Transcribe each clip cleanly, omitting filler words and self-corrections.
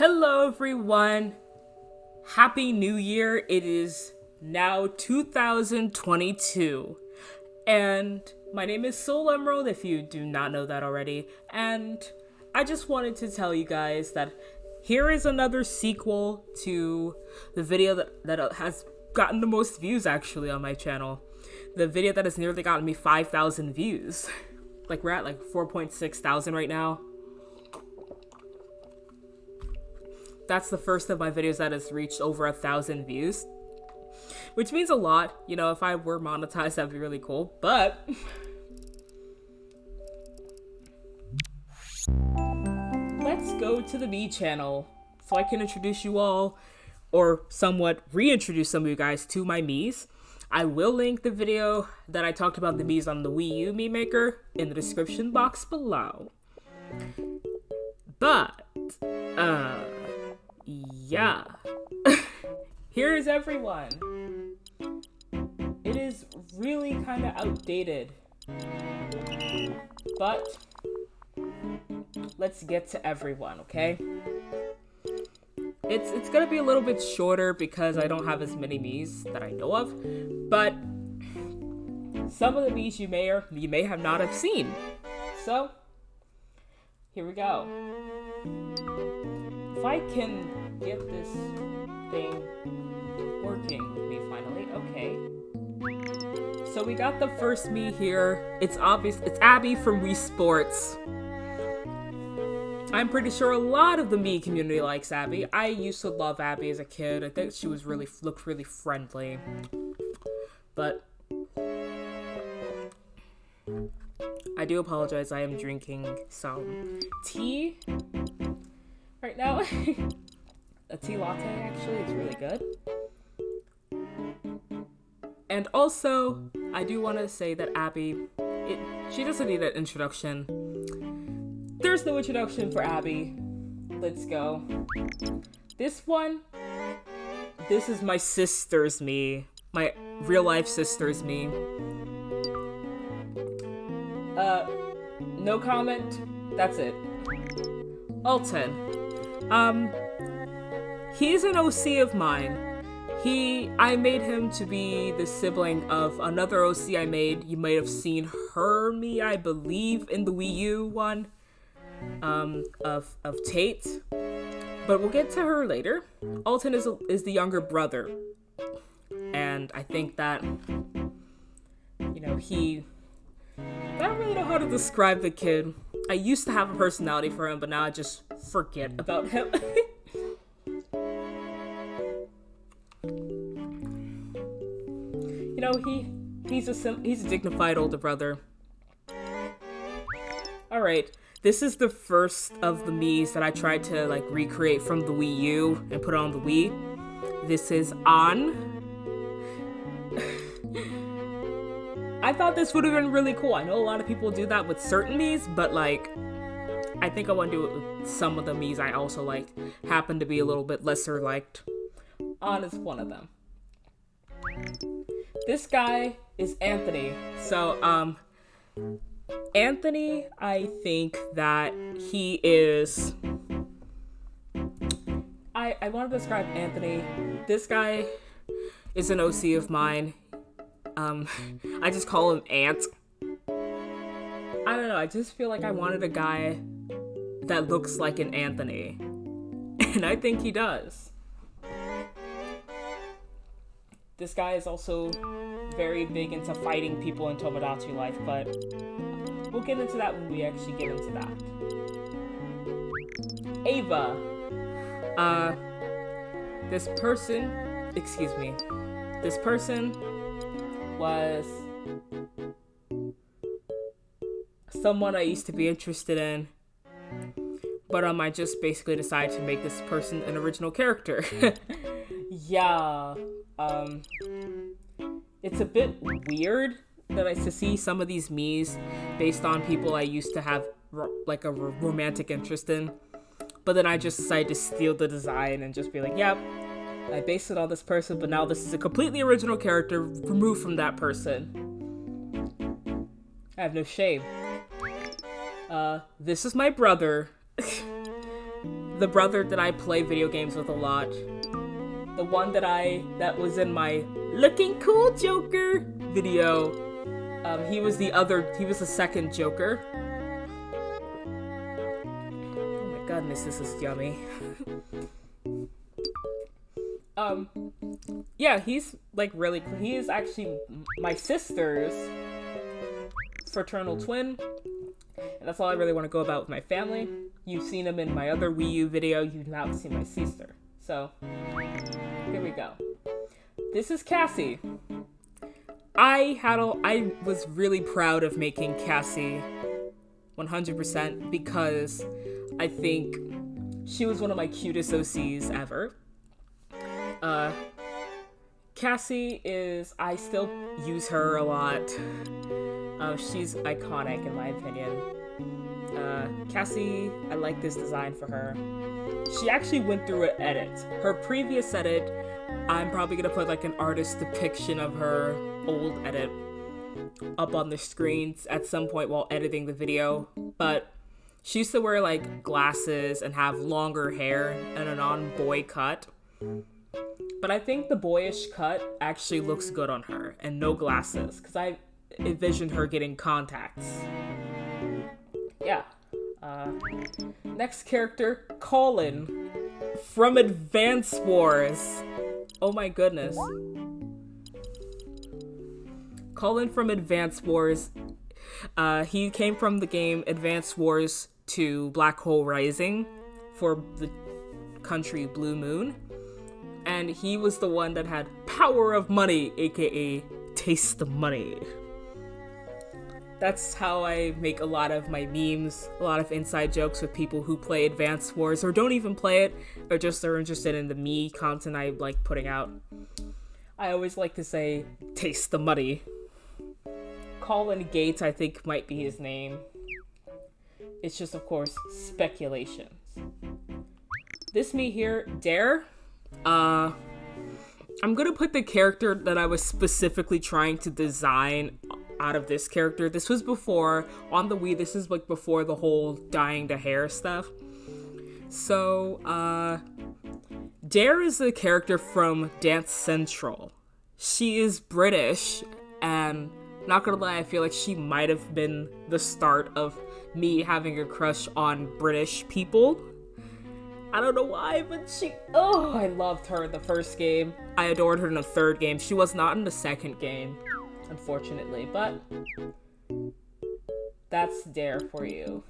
Hello everyone! Happy New Year! It is now 2022 and my name is Soul Emerald if you do not know that already, and I just wanted to tell you guys that here is another sequel to the video that has gotten the most views actually on my channel. The video that has nearly gotten me 5,000 views. Like we're at like 4.6 thousand right now. That's the first of my videos that has reached over 1,000 views, which means a lot. You know, if I were monetized, that'd be really cool. But let's go to the Miis channel so I can introduce you all, or somewhat reintroduce some of you guys to my Miis. I will link the video that I talked about the Miis on the Wii U meme maker in the description box below. But yeah. Here is everyone. It is really kind of outdated, but let's get to everyone, okay? It's gonna be a little bit shorter because I don't have as many Miis that I know of, but some of the Miis you may have not have seen. So here we go. If I can get this thing working with me finally, okay. So we got the first Miis here. It's obvious, it's Abby from Wii Sports. I'm pretty sure a lot of the Miis community likes Abby. I used to love Abby as a kid. I think she was looked really friendly. But I do apologize, I am drinking some tea right now. A tea latte, actually, it's really good. And also, I do want to say that Abby, she doesn't need an introduction. There's no introduction for Abby. Let's go. This is my sister's Miis. My real life sister's Miis. No comment. That's it. Alton. He's an OC of mine. I made him to be the sibling of another OC I made. You might have seen her Miis, I believe, in the Wii U one. Of Tate. But we'll get to her later. Alton is the younger brother. And I think that, you know, I don't really know how to describe the kid. I used to have a personality for him, but now I just forget about him. You know, he's a dignified older brother. All right, this is the first of the Miis that I tried to like recreate from the Wii U and put on the Wii. This is On. I thought this would have been really cool. I know a lot of people do that with certain Miis, but like, I think I want to do it with some of the Miis I also liked. Happen to be a little bit lesser liked. On is one of them. This guy is Anthony. So, Anthony, I think that he is... I want to describe Anthony. This guy is an OC of mine. I just call him Ant. I don't know, I just feel like I wanted a guy that looks like an Anthony. And I think he does. This guy is also very big into fighting people in Tomodachi life, but we'll get into that when we actually get into that. Ava. This person was someone I used to be interested in, but I just basically decided to make this person an original character. Yeah, it's a bit weird that I see some of these Miis based on people I used to have like a romantic interest in, but then I just decided to steal the design and just be like, yep, I based it on this person, but now this is a completely original character removed from that person. I have no shame. This is my brother. the brother that I play video games with a lot. The one that was in my Looking Cool Joker video. He was the second Joker. Oh my goodness, this is yummy. Yeah, he's like really cool. He is actually my sister's fraternal twin. And that's all I really want to go about with my family. You've seen him in my other Wii U video. You've now seen my sister. So, here we go. This is Cassie. I was really proud of making Cassie 100% because I think she was one of my cutest OCs ever. Cassie I still use her a lot. She's iconic in my opinion. Cassie, I like this design for her. She actually went through an edit. Her previous edit, I'm probably gonna put like an artist depiction of her old edit up on the screens at some point while editing the video. But she used to wear like glasses and have longer hair and a non-boy cut. But I think the boyish cut actually looks good on her and no glasses because I envisioned her getting contacts. Yeah. Next character, Colin from Advance Wars. Oh my goodness. Colin from Advance Wars. He came from the game Advance Wars to Black Hole Rising for the country Blue Moon. And he was the one that had Power of Money, aka Taste the Money. That's how I make a lot of my memes, a lot of inside jokes with people who play Advance Wars or don't even play it, or just are interested in the me content I like putting out. I always like to say, taste the money. Colin Gates, I think, might be his name. It's just, of course, speculations. This me here, Dare. I'm gonna put the character that I was specifically trying to design out of this character. This was before, on the Wii, this is like before the whole dyeing the hair stuff. So, Dare is a character from Dance Central. She is British, and not gonna lie, I feel like she might have been the start of me having a crush on British people. I don't know why, but I loved her in the first game. I adored her in the third game. She was not in the second game, unfortunately, but that's Dare for you.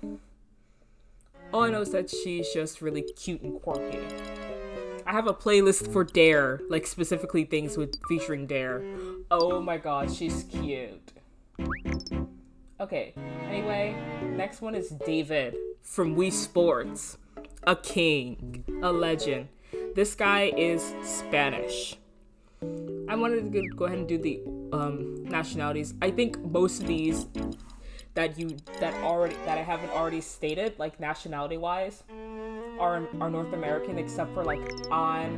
All I know is that she's just really cute and quirky. I have a playlist for Dare, like specifically things featuring Dare. Oh my god, she's cute. Okay, anyway, next one is David from Wii Sports. A king, a legend. This guy is Spanish. I wanted to go ahead and do the nationalities. I think most of these that I haven't already stated, like nationality wise, are North American, except for like not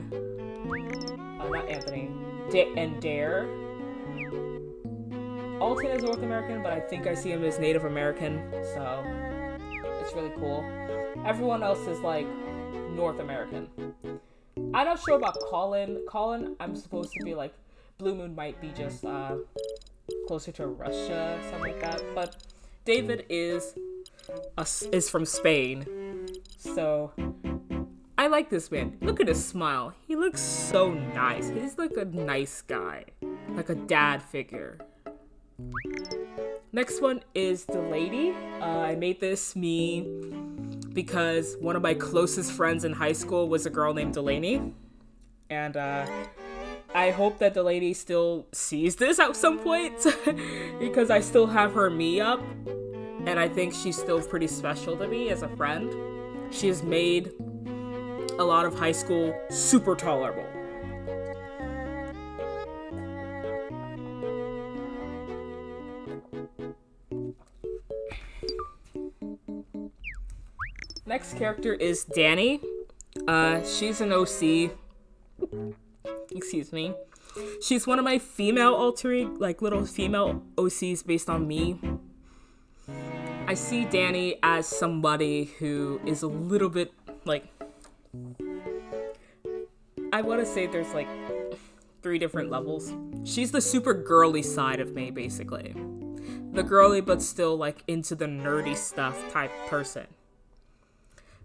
Anthony, and Dare. Alton is North American, but I think I see him as Native American, so it's really cool. Everyone else is like North American. I'm not sure about Colin. Colin, I'm supposed to be like Blue Moon might be just closer to Russia, something like that. But David is from Spain, so I like this man. Look at his smile. He looks so nice. He's like a nice guy, like a dad figure. Next one is the lady. I made this meme because one of my closest friends in high school was a girl named Delaney. And I hope that Delaney still sees this at some point because I still have her me up. And I think she's still pretty special to me as a friend. She has made a lot of high school super tolerable. Next character is Danny. She's an OC. Excuse me. She's one of my female little female OCs based on me. I see Danny as somebody who is a little bit, like, I want to say there's like 3 different levels. She's the super girly side of me, basically. The girly but still like into the nerdy stuff type person.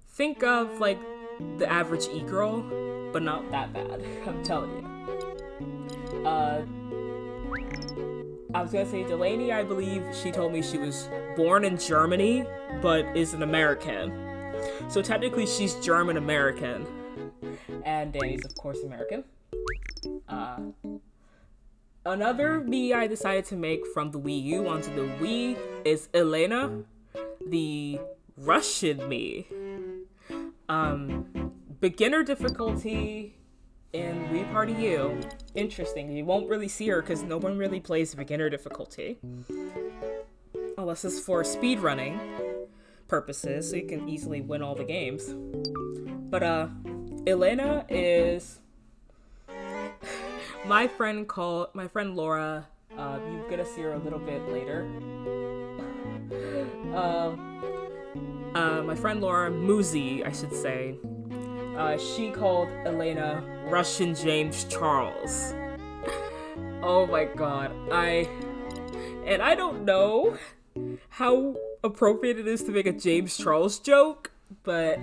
Think of like the average e-girl, but not that bad, I'm telling you. I was gonna say Delaney, I believe she told me she was born in Germany, but is an American. So technically she's German-American. And Danny's, of course, American. Another Miis I decided to make from the Wii U onto the Wii is Elena, the Russian Miis. Beginner difficulty in Wii Party U. Interesting. You won't really see her because no one really plays beginner difficulty. Unless it's for speedrunning purposes, so you can easily win all the games. But, Elena is my friend Laura. You're gonna see her a little bit later. My friend Laura, Miis I, I should say. She called Elena Russian James Charles. Oh my god. I don't know how appropriate it is to make a James Charles joke, but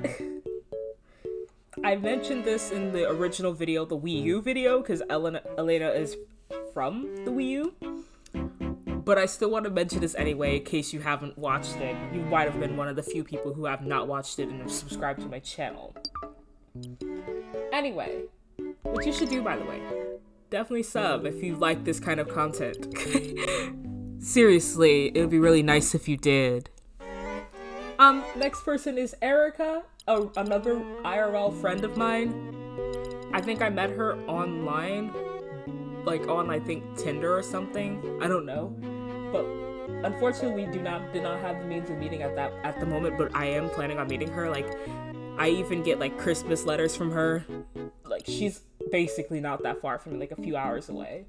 I mentioned this in the original video, the Wii U video, because Elena is from the Wii U. But I still want to mention this anyway, in case you haven't watched it. You might have been one of the few people who have not watched it and have subscribed to my channel. Anyway, what you should do, by the way, definitely sub if you like this kind of content. Seriously, it would be really nice if you did. Next person is Erica, another IRL friend of mine. I think I met her online, like on, I think, Tinder or something. I don't know. But unfortunately, we did not have the means of meeting at the moment, but I am planning on meeting her. Like, I even get like Christmas letters from her. Like, she's basically not that far from me, like a few hours away.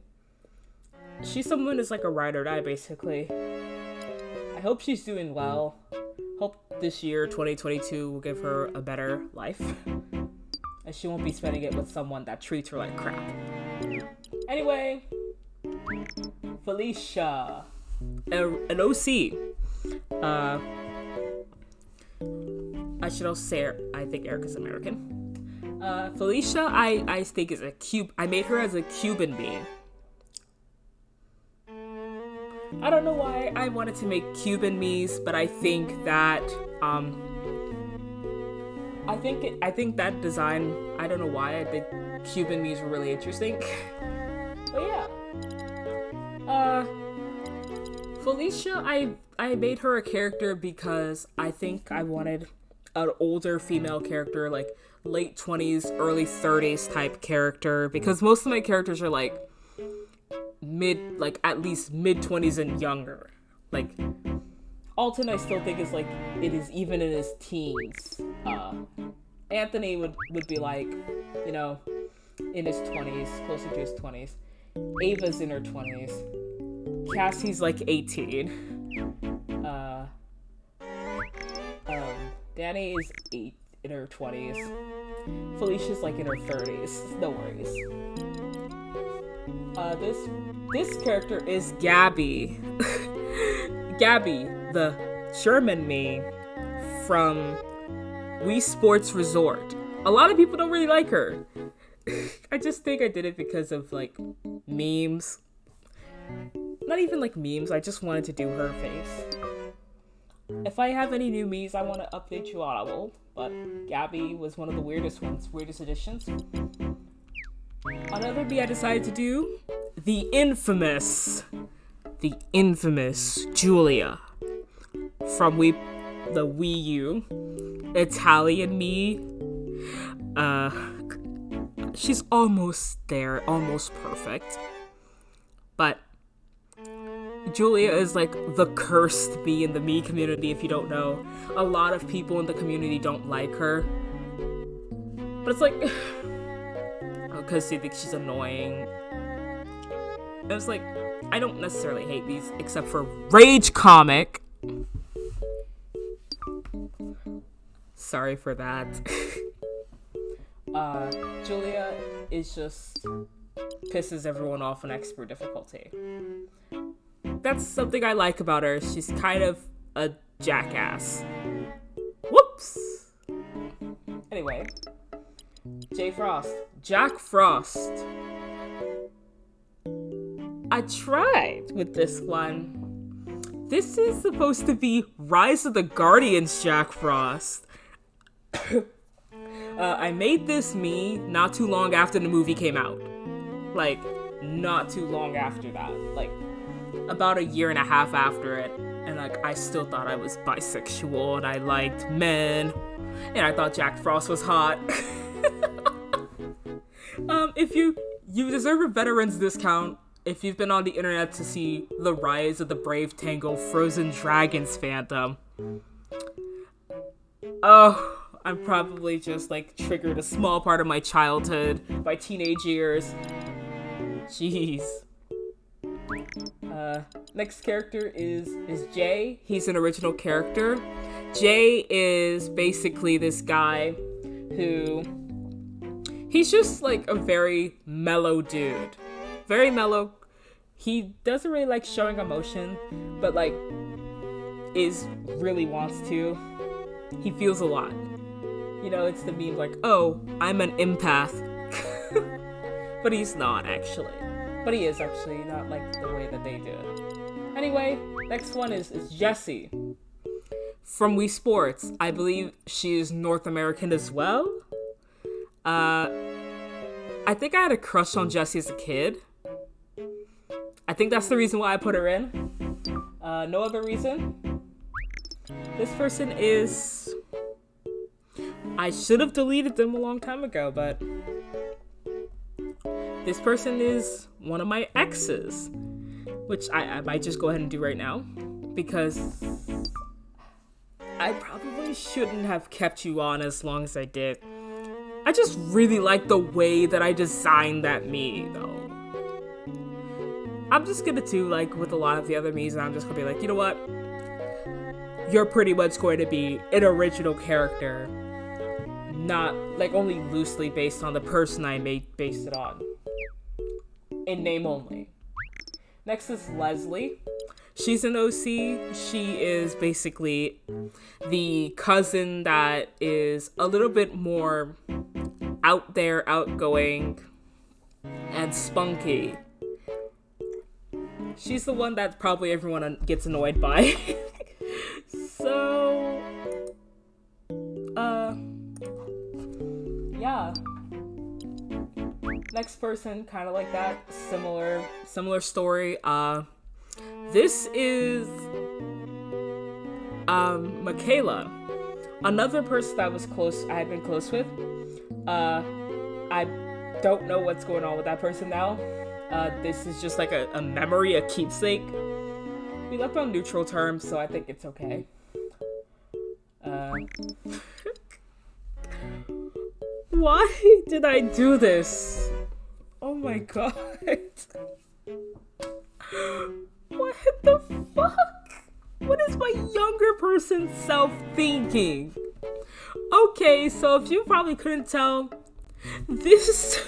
She's someone who's like a ride or die, basically. I hope she's doing well. Hope this year, 2022, will give her a better life. And she won't be spending it with someone that treats her like crap. Anyway, Felicia, an OC. I should also say, I think Erica's American. Felicia, I think is I made her as a Cuban being. I don't know why I wanted to make Cuban Miis, but I think that, I think that design, I don't know why I think Cuban Miis were really interesting. But yeah. Felicia, I made her a character because I think I wanted an older female character, like late 20s, early 30s type character, because most of my characters are like at least mid 20s and younger. Like Alton, I still think is like, it is even in his teens. Anthony would be like, you know, in his 20s, closer to his 20s. Ava's in her 20s. Cassie's like 18. Danny is in her 20s. Felicia's like in her 30s. No worries. This character is Gabby. Gabby, the German Miis from Wii Sports Resort. A lot of people don't really like her. I just think I did it because of like memes. Not even like memes, I just wanted to do her face. If I have any new Miis I want to update you on, I will. But Gabby was one of the weirdest additions. Another Miis I decided to do, the infamous Julia from the Wii U, Italian Miis. She's almost there, almost perfect. But Julia is like the cursed Miis in the Miis community, if you don't know. A lot of people in the community don't like her. But it's like, because they think she's annoying. And it's like, I don't necessarily hate these, except for Rage Comic. Sorry for that. Julia is just pisses everyone off on expert difficulty. That's something I like about her. She's kind of a jackass. Whoops! Anyway, Jack Frost. I tried with this one. This is supposed to be Rise of the Guardians Jack Frost. I made this me not too long after the movie came out. Like, not too long after that. Like, about a year and a half after it. And, like, I still thought I was bisexual and I liked men. And I thought Jack Frost was hot. If you deserve a veteran's discount if you've been on the internet to see the Rise of the Brave Tango Frozen Dragons fandom. Oh, I'm probably just, like, triggered a small part of my childhood, my teenage years. Jeez. Next character is Jay. He's an original character. Jay is basically this guy who... He's just, like, a very mellow dude. Very mellow. He doesn't really like showing emotion, but, like, really wants to. He feels a lot. You know, it's the meme like, oh, I'm an empath. But he's not, actually. But he is, actually, not like the way that they do it. Anyway, next one is Jessie. From Wii Sports. I believe she is North American as well. I think I had a crush on Jessie as a kid. I think that's the reason why I put her in. No other reason. This person is... I should have deleted them a long time ago, but... This person is one of my exes. Which I might just go ahead and do right now. Because... I probably shouldn't have kept you on as long as I did. I just really like the way that I designed that me, though. I'm just gonna do, like, with a lot of the other me's, I'm just gonna be like, you know what? You're pretty much going to be an original character. Not, like, only loosely based on the person I based it on. In name only. Next is Leslie. She's an OC. She is basically the cousin that is a little bit more out there, outgoing, and spunky. She's the one that probably everyone gets annoyed by. So, yeah. Next person, kind of like that, similar story. This is Michaela, another person that I had been close with. I don't know what's going on with that person now. This is just like a memory, a keepsake. We left on neutral terms, so I think it's okay. Why did I do this? Oh my god. What the fuck? What is my younger person self thinking? Okay, so if you probably couldn't tell, this...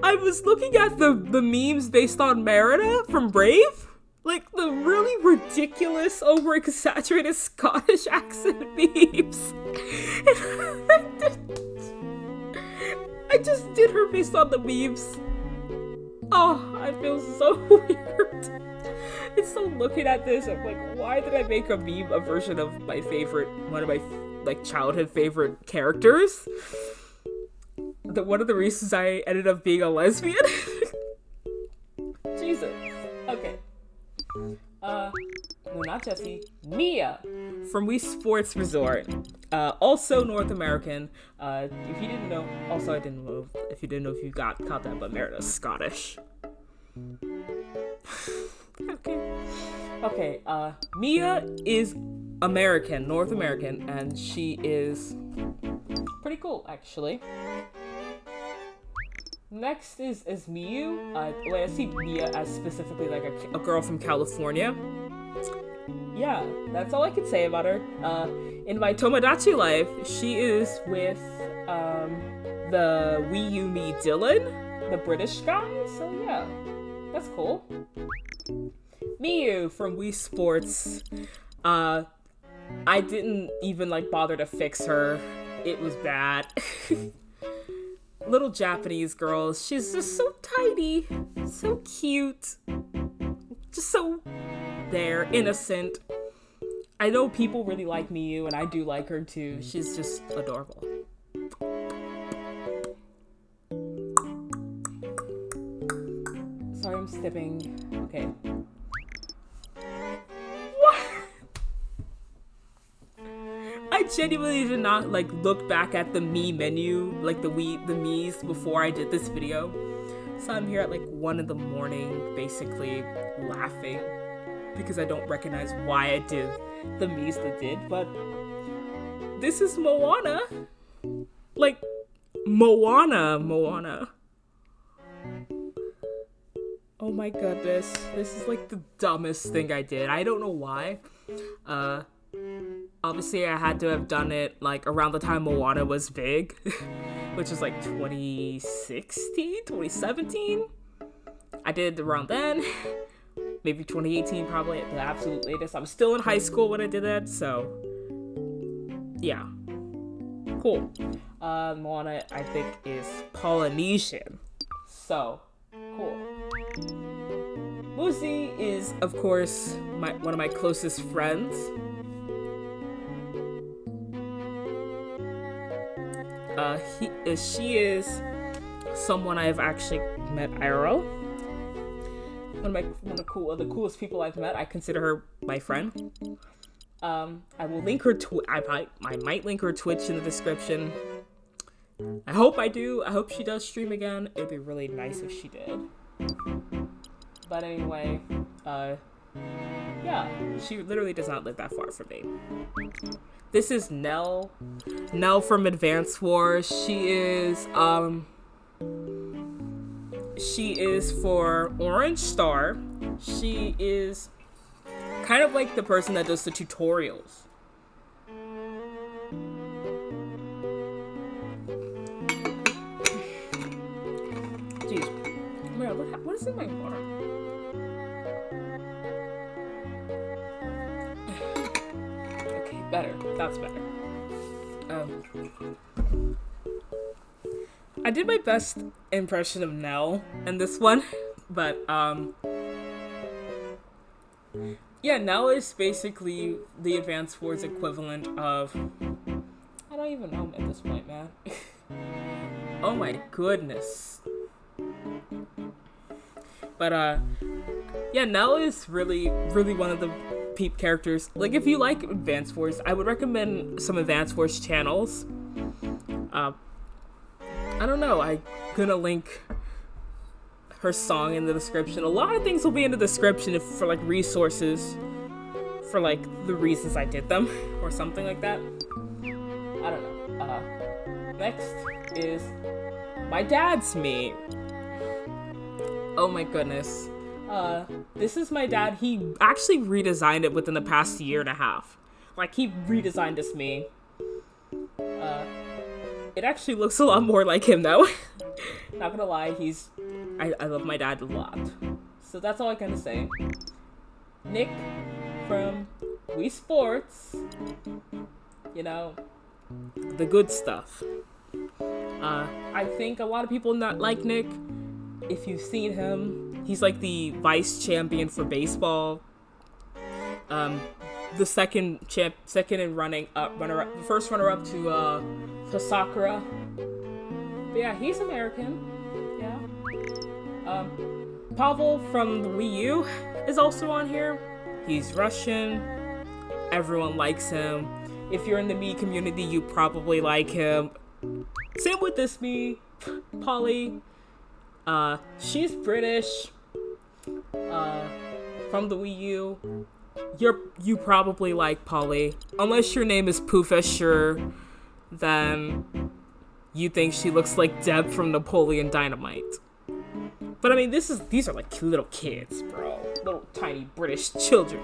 I was looking at the memes based on Merida from Brave. Like, the really ridiculous, over-exaggerated Scottish accent memes. I just did her based on the memes. Oh, I feel so weird. It's so looking at this, I'm like, why did I make a meme, a version of my favorite, one of my, like, childhood favorite characters? One of the reasons I ended up being a lesbian? Jesus. Okay. No, not Jessie. Mia from Wii Sports Resort. Also North American. If you didn't know, also I didn't know if you didn't know if you got caught that, but Merida's Scottish. Okay. Mia is American, North American, and she is pretty cool, actually. Next is Miyu. I see Mia as specifically like a girl from California. yeah, that's all I can say about her. In my Tomodachi life, she is with the Wii U me Dylan, the British guy. So yeah, that's cool. Miyu from Wii Sports. I didn't even bother to fix her. It was bad. Little Japanese girl. She's just so tiny, so cute, just so there, innocent. I know people really like Miyu, and I do like her too. She's just adorable. Sorry, I'm stepping. Okay. What? I genuinely did not look back at the Mii menu, the Miis before I did this video. So I'm here at 1 in the morning, basically laughing because I don't recognize why I did the Miis that did, but this is Moana. Moana. Oh my goodness. This is the dumbest thing I did. I don't know why. Obviously I had to have done it around the time Moana was big, which was 2016, 2017. I did it around then. Maybe 2018, probably at the absolute latest. I was still in high school when I did that, so yeah. Cool. Moana, I think, is Polynesian. So, cool. Lucy is, of course, one of my closest friends. She is someone I've actually met IRL. One of the coolest people I've met. I consider her my friend. I will link her I might link her Twitch in the description. I hope I do. I hope she does stream again. It'd be really nice if she did. But anyway, yeah, she literally does not live that far from me. This is Nell. Nell from Advance Wars. She is for Orange Star. She is kind of like the person that does the tutorials. Jeez. Oh my god, what is in my water? Okay, better. That's better. I did my best impression of Nell in this one, but yeah, Nell is basically the Advanced Wars equivalent of, I don't even know at this point, man. Oh my goodness. But yeah, Nell is really one of the peep characters. If you like Advanced Wars, I would recommend some Advanced Wars channels. I don't know, I'm gonna link her song in the description. A lot of things will be in the description for resources for the reasons I did them or something like that. I don't know. Next is my dad's Mii. Oh my goodness. This is my dad. He actually redesigned it within the past year and a half. He redesigned this Mii. It actually looks a lot more like him though. Not gonna lie, I love my dad a lot. So that's all I gotta say. Nick from Wii Sports. You know, the good stuff. I think a lot of people not like Nick. If you've seen him, he's the vice champion for baseball. The second and runner-up, the first runner-up to Sakura. But yeah, he's American. Yeah. Pavel from the Wii U is also on here. He's Russian. Everyone likes him. If you're in the Mii community, you probably like him. Same with this Mii, Polly. She's British. From the Wii U. You probably like Polly. Unless your name is Poofisher, then you think she looks like Deb from Napoleon Dynamite. But I mean, these are little kids, bro. Little tiny British children.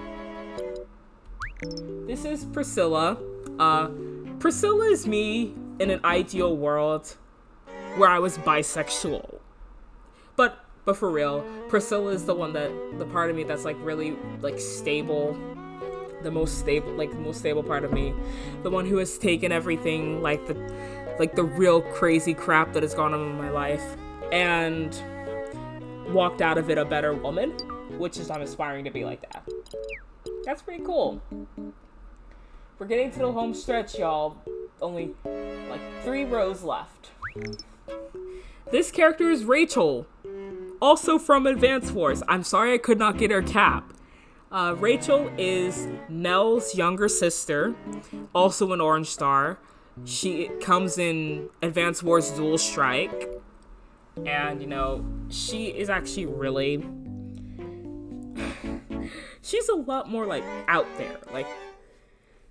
This is Priscilla. Priscilla is me in an ideal world where I was bisexual. But for real, Priscilla is the part of me that's like really like stable. The most stable part of me. The one who has taken everything like the real crazy crap that has gone on in my life and walked out of it a better woman, which is I'm aspiring to be like that. That's pretty cool. We're getting to the home stretch, y'all. Only like 3 rows left. This character is Rachel, also from Advance Wars. I'm sorry I could not get her cap. Rachel is Nell's younger sister, also an Orange Star. She comes in Advance Wars Dual Strike. And, she is actually really... she's a lot more, like, out there. Like,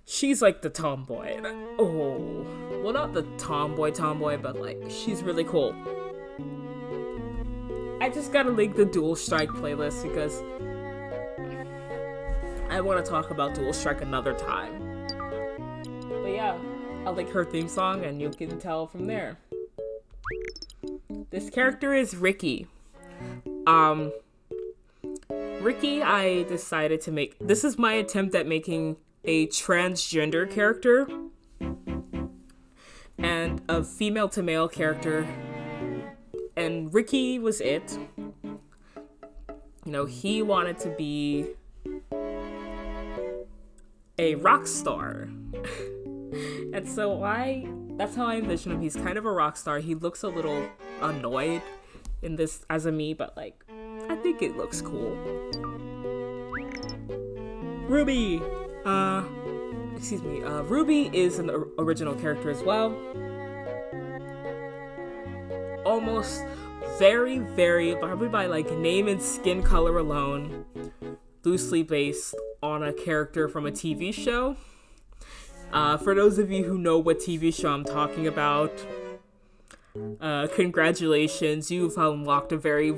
she's, like, the tomboy. Oh. Well, not the tomboy, but, like, she's really cool. I just gotta link the Dual Strike playlist because I want to talk about Dual Strike another time. But yeah, I'll link her theme song and you can tell from there. This character is Ricky. Ricky, I decided to make... This is my attempt at making a transgender character and a female to male character. And Ricky was it. He wanted to be a rock star. And so that's how I envision him. He's kind of a rock star. He looks a little annoyed in this as a me, but like, I think it looks cool. Ruby! Ruby is an original character as well. Almost very, very, probably by like name and skin color alone, loosely based on a character from a TV show. For those of you who know what TV show I'm talking about, congratulations, you've unlocked a very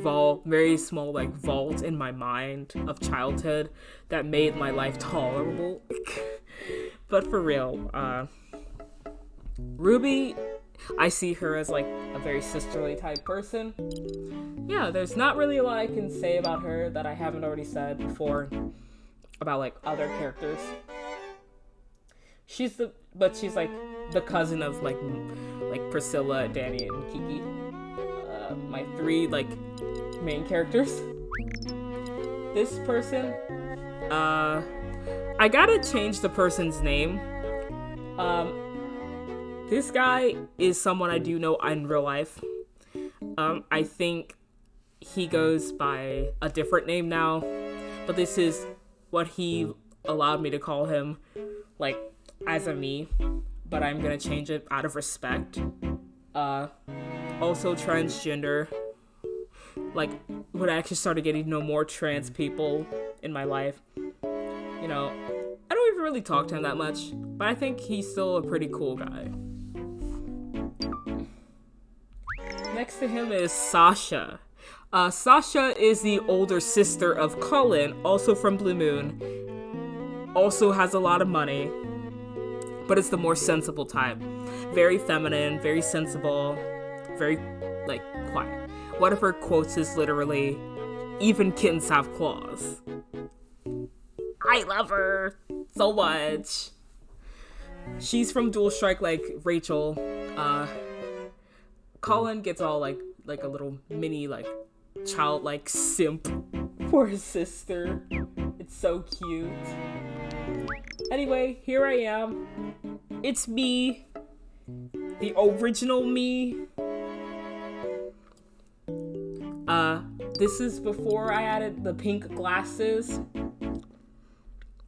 small like vault in my mind of childhood that made my life tolerable. But for real, Ruby, I see her as like a very sisterly type person. Yeah, there's not really a lot I can say about her that I haven't already said before about like other characters. She's like the cousin of like Priscilla, Danny, and Kiki. My 3 like main characters. This person, I gotta change the person's name. This guy is someone I do know in real life. I think he goes by a different name now, but this is what he allowed me to call him, like, as a me, but I'm gonna change it out of respect. Also transgender. Like, when I actually started getting to know more trans people in my life, I don't even really talk to him that much, but I think he's still a pretty cool guy. Next to him is Sasha. Sasha is the older sister of Colin, also from Blue Moon. Also has a lot of money, but it's the more sensible type. Very feminine, very sensible, very, like, quiet. One of her quotes is literally, "Even kittens have claws." I love her so much. She's from Dual Strike like Rachel. Colin gets all like a little mini like childlike simp for his sister. It's so cute. Anyway, here I am. It's me, the original me. This is before I added the pink glasses,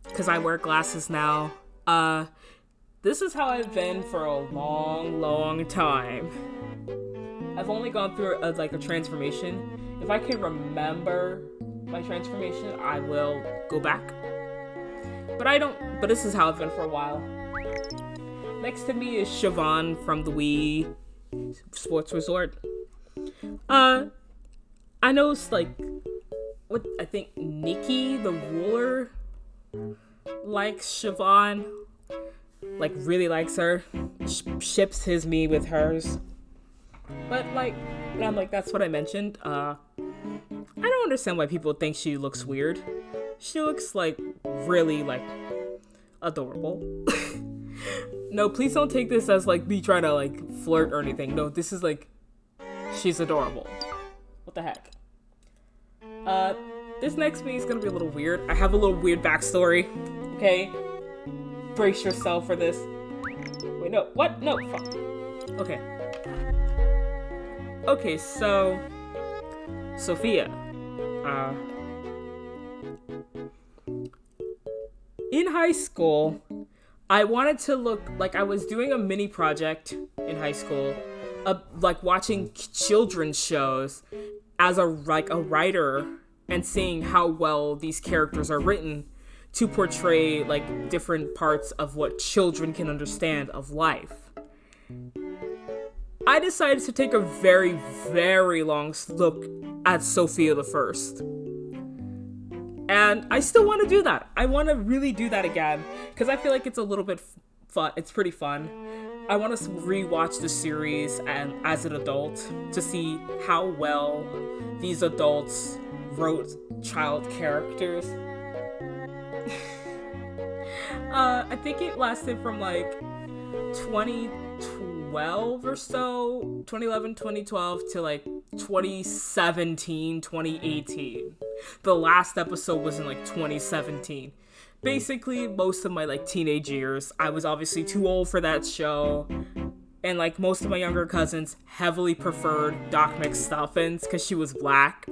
because I wear glasses now. This is how I've been for a long time. I've only gone through a transformation. If I can remember my transformation, I will go back. But this is how I've been for a while. Next to me is Siobhan from the Wii Sports Resort. I know it's like, I think Nikki, the ruler, likes Siobhan, like really likes her, ships his Mii with hers. But like, and I'm like, that's what I mentioned. I don't understand why people think she looks weird. She looks like really like adorable. No, please don't take this as like me trying to like flirt or anything. No, this is like, she's adorable. What the heck? This next Mii is gonna be a little weird. I have a little weird backstory. Okay? Brace yourself for this. Wait, no, what? No, fuck. Okay. Okay, so Sophia. In high school, I wanted to look like I was doing a mini project in high school, like watching children's shows as a writer and seeing how well these characters are written to portray like different parts of what children can understand of life. I decided to take a very, very long look at Sophia the First. And I still want to do that. I want to really do that again because I feel like it's a little bit fun. It's pretty fun. I want to rewatch the series and as an adult to see how well these adults wrote child characters. I think it lasted from like 2012 or so, 2011, 2012 to like 2017, 2018. The last episode was in like 2017. Basically, most of my like teenage years, I was obviously too old for that show. And like most of my younger cousins heavily preferred Doc McStuffins because she was black.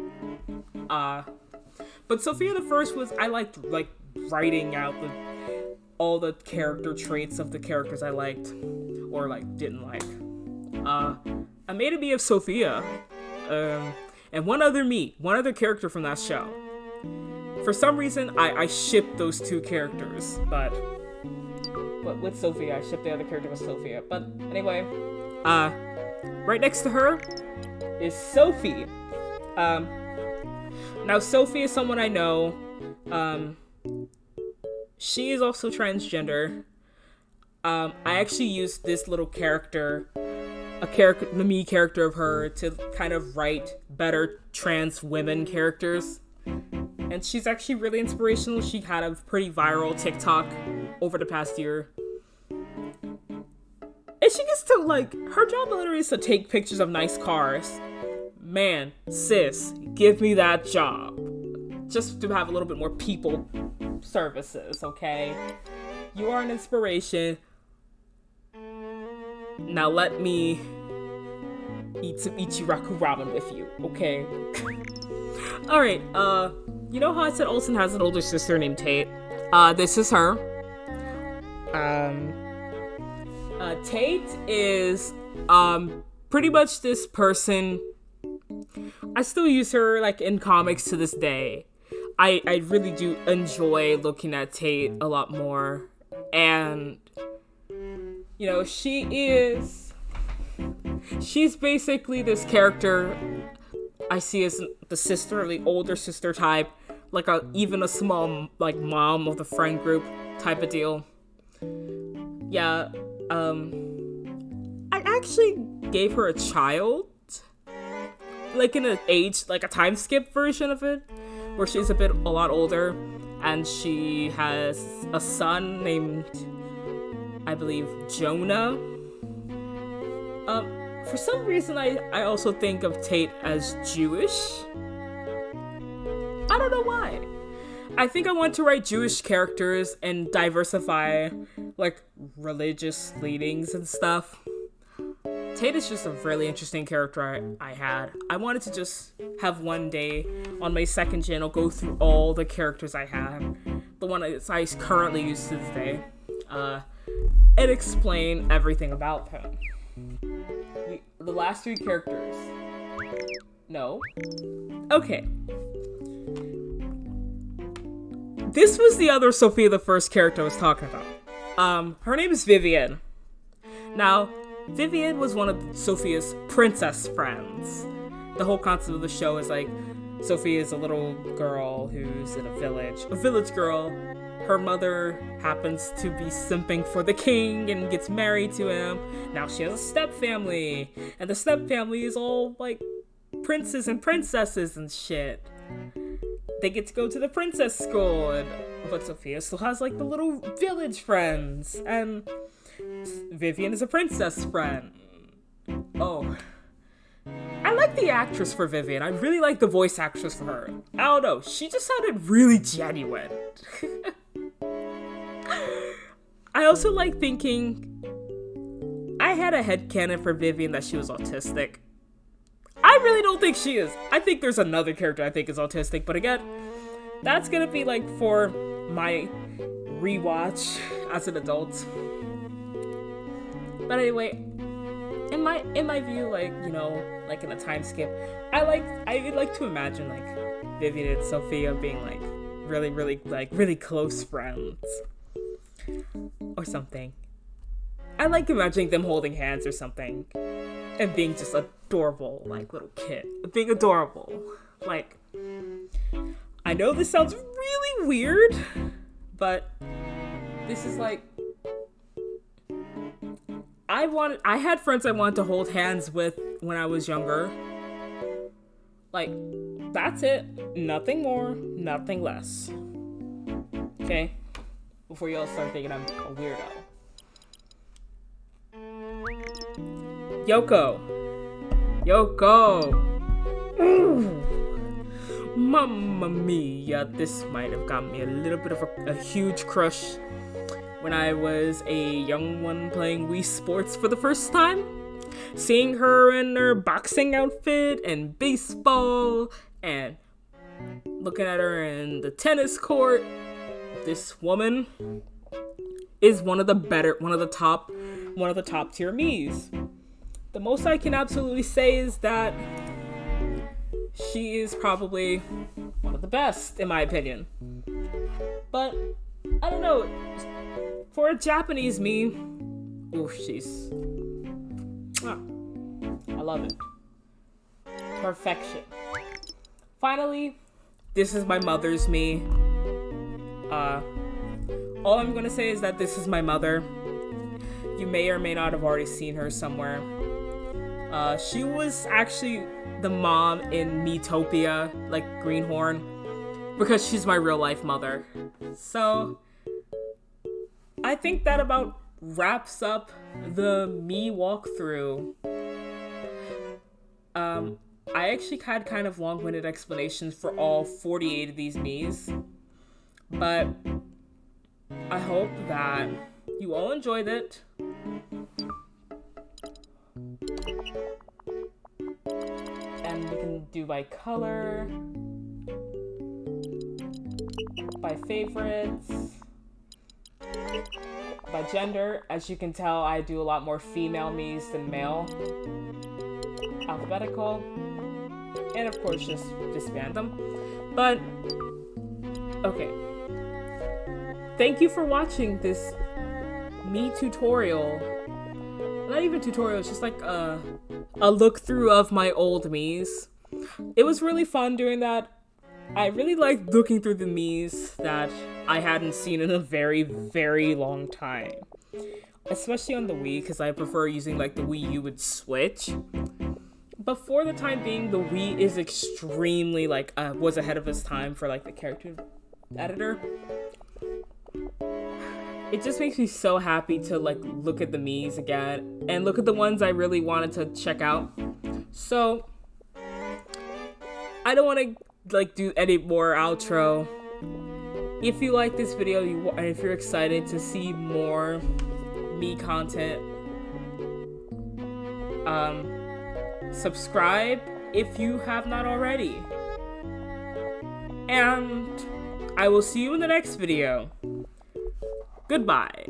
But Sophia the First was, I liked like writing out all the character traits of the characters I liked or like didn't like. I made a Mii of Sophia, and one other character from that show. For some reason, I shipped those two characters, but with Sophia, I shipped the other character with Sophia. But anyway, right next to her is Sophie. Now Sophie is someone I know. She is also transgender. I actually used this little character, the Mii character of her, to kind of write better trans women characters. And she's actually really inspirational. She had a pretty viral TikTok over the past year. And she gets to, like, her job literally is to take pictures of nice cars. Man, sis, give me that job. Just to have a little bit more people services, okay? You are an inspiration. Now let me eat some Ichiraku ramen with you, okay? Alright, you know how I said Olsen has an older sister named Tate? This is her. Tate is, pretty much this person. I still use her, like, in comics to this day. I really do enjoy looking at Tate a lot more. And, you know, she's basically this character I see as the sisterly, older sister type. Like even a small, like, mom of the friend group type of deal. Yeah, I actually gave her a child. Like in an age, like a time skip version of it. Where she's a lot older. And she has a son named, I believe, Jonah. For some reason, I also think of Tate as Jewish. I don't know why. I think I want to write Jewish characters and diversify, like, religious leanings and stuff. Tate is just a really interesting character I had. I wanted to just have one day on my second channel go through all the characters I had, the one I currently use to this day, and explain everything about him. The last three characters. No. Okay. This was the other Sophia the First character I was talking about. Her name is Vivian. Now, Vivian was one of Sophia's princess friends. The whole concept of the show is like, Sophia is a little girl who's in a village girl her mother happens to be simping for the king and gets married to him. Now she has a step family, and the step family is all like princes and princesses and shit. They get to go to the princess school, but Sophia still has like the little village friends, and Vivian is a princess friend. Oh, I like the actress for Vivian. I really like the voice actress for her. I don't know, she just sounded really genuine. I also like thinking, I had a headcanon for Vivian that she was autistic. I really don't think she is. I think there's another character I think is autistic, but again, that's gonna be like for my rewatch as an adult. But anyway, in my view, like, you know, like in a time skip, I like to imagine like Vivian and Sophia being like really close friends or something. I like imagining them holding hands or something and being just adorable, like little kid, being adorable. Like, I know this sounds really weird, but this is like, I had friends I wanted to hold hands with when I was younger. Like, that's it. Nothing more, nothing less. Okay? Before y'all start thinking I'm a weirdo. Yoko. Ooh. Mamma mia, this might have got me a little bit of a huge crush when I was a young one playing Wii Sports for the first time. Seeing her in her boxing outfit and baseball and looking at her in the tennis court. This woman is one of the top tier Miis. The most I can absolutely say is that she is probably one of the best, in my opinion. But, I don't know, for a Japanese Mii, I love it. Perfection. Finally, this is my mother's Mii. All I'm gonna say is that this is my mother. You may or may not have already seen her somewhere. She was actually the mom in Miitopia, like Greenhorn, because she's my real life mother. So, I think that about wraps up the Mii walkthrough. I actually had kind of long-winded explanations for all 48 of these Miis, but I hope that you all enjoyed it. And we can do by color, by favorites, by gender. As you can tell, I do a lot more female Miis than male. Alphabetical, and of course just random. But okay, thank you for watching this Mii tutorial. Not even tutorial, it's just like a look through of my old Miis. It was really fun doing that. I really liked looking through the Miis that I hadn't seen in a very, very long time. Especially on the Wii, because I prefer using like the Wii U with Switch. But for the time being, the Wii is extremely like, was ahead of its time for like the character editor. It just makes me so happy to like look at the Miis again and look at the ones I really wanted to check out. So I don't want to like do any more outro. If you like this video and if you're excited to see more Mii content, subscribe if you have not already. And I will see you in the next video. Goodbye.